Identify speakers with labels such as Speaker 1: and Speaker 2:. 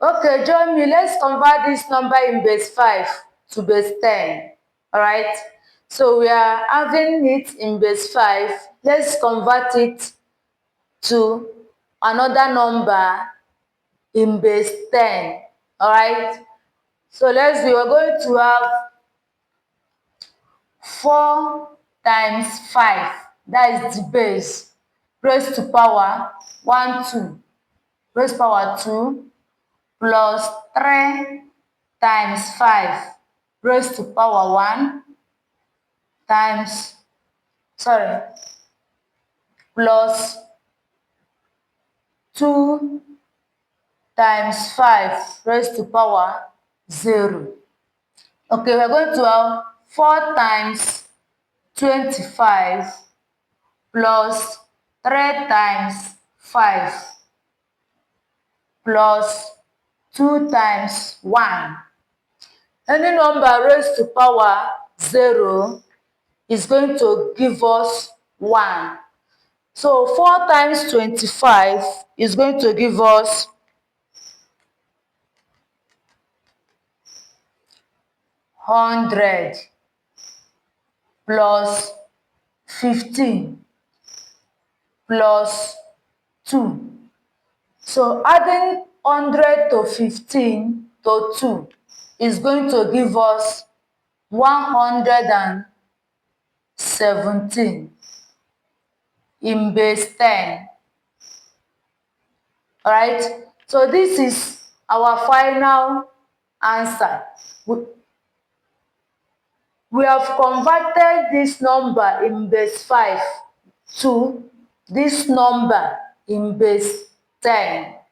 Speaker 1: Okay, join me. Let's convert this number in base 5 to base 10. Alright? So we are having it in base 5. Let's convert it to another number in base 10. Alright? So we are going to have 4 times 5. That is the base. Raised to power 1, 2. Raised power 2 plus 3 times 5 raised to power 1 times, plus 2 times 5 raised to power 0. Okay, we're going to have 4 times 25 plus 3 times 5 plus 2 times 1. Any number raised to power 0 is going to give us 1. So 4 times 25 is going to give us 100 plus 15 plus 2. So adding 100 to 15 to 2 is going to give us 117 in base 10. Alright, so this is our final answer. We have converted this number in base 5 to this number in base 10.